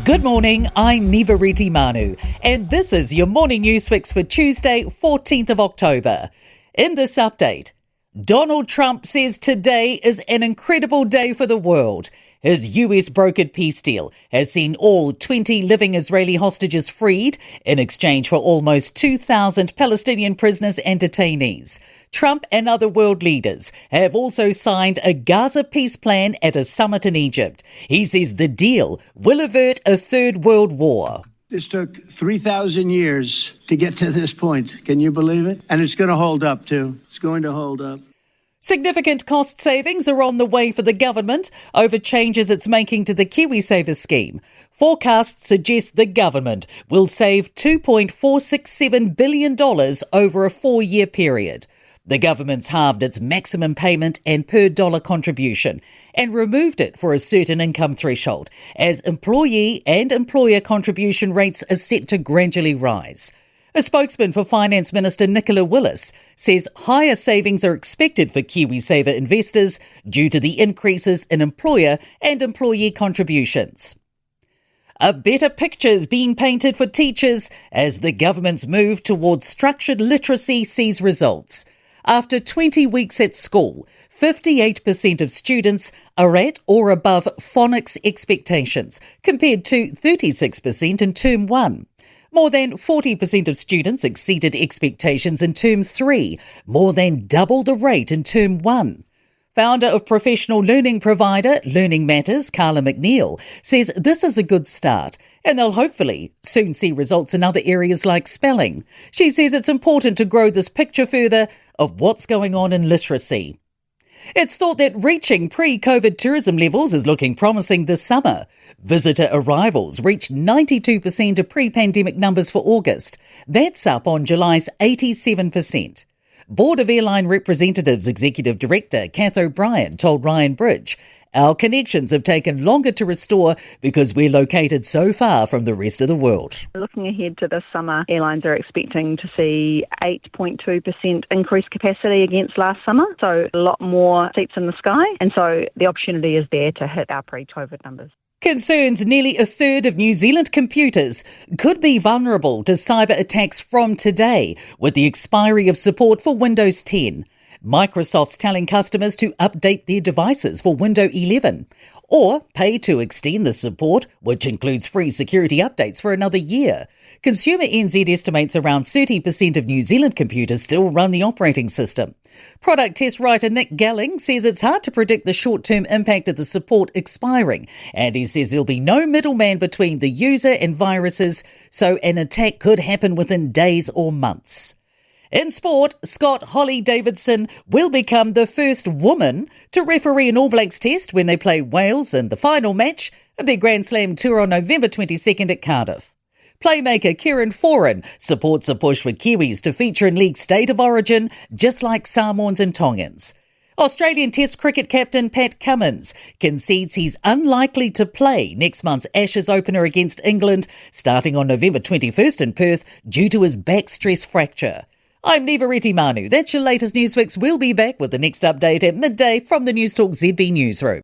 Good morning, I'm Nivariti Manu, and this is your morning news fix for Tuesday, 14th of October. In this update, Donald Trump says today is an incredible day for the world. His US-brokered peace deal has seen all 20 living Israeli hostages freed in exchange for almost 2,000 Palestinian prisoners and detainees. Trump and other world leaders have also signed a Gaza peace plan at a summit in Egypt. He says the deal will avert a third world war. This took 3,000 years to get to this point. Can you believe it? And it's going to hold up, too. It's going to hold up. Significant cost savings are on the way for the government over changes it's making to the KiwiSaver scheme. Forecasts suggest the government will save $2.467 billion over a 4-year period. The government's halved its maximum payment and per dollar contribution and removed it for a certain income threshold, as employee and employer contribution rates are set to gradually rise. A spokesman for Finance Minister Nicola Willis says higher savings are expected for KiwiSaver investors due to the increases in employer and employee contributions. A better picture is being painted for teachers as the government's move towards structured literacy sees results. After 20 weeks at school, 58% of students are at or above phonics expectations, compared to 36% in Term 1. More than 40% of students exceeded expectations in Term 3, more than double the rate in Term 1. Founder of professional learning provider Learning Matters, Carla McNeil, says this is a good start and they'll hopefully soon see results in other areas like spelling. She says it's important to grow this picture further of what's going on in literacy. It's thought that reaching pre-COVID tourism levels is looking promising this summer. Visitor arrivals reached 92% of pre-pandemic numbers for August. That's up on July's 87%. Board of Airline Representatives Executive Director Kath O'Brien told Ryan Bridge, "Our connections have taken longer to restore because we're located so far from the rest of the world." Looking ahead to this summer, airlines are expecting to see 8.2% increased capacity against last summer, so a lot more seats in the sky, and so the opportunity is there to hit our pre-COVID numbers. Concerns nearly a third of New Zealand computers could be vulnerable to cyber attacks from today with the expiry of support for Windows 10. Microsoft's telling customers to update their devices for Windows 11 or pay to extend the support, which includes free security updates for another year. Consumer NZ estimates around 30% of New Zealand computers still run the operating system. Product test writer Nick Gelling says it's hard to predict the short-term impact of the support expiring, and he says there'll be no middleman between the user and viruses, so an attack could happen within days or months. In sport, Scott Holly Davidson will become the first woman to referee an All Blacks test when they play Wales in the final match of their Grand Slam tour on November 22nd at Cardiff. Playmaker Kieran Foran supports a push for Kiwis to feature in League State of Origin, just like Samoans and Tongans. Australian Test cricket captain Pat Cummins concedes he's unlikely to play next month's Ashes opener against England, starting on November 21st in Perth due to his back stress fracture. I'm Nivariti Manu. That's your latest news fix. We'll be back with the next update at midday from the Newstalk ZB newsroom.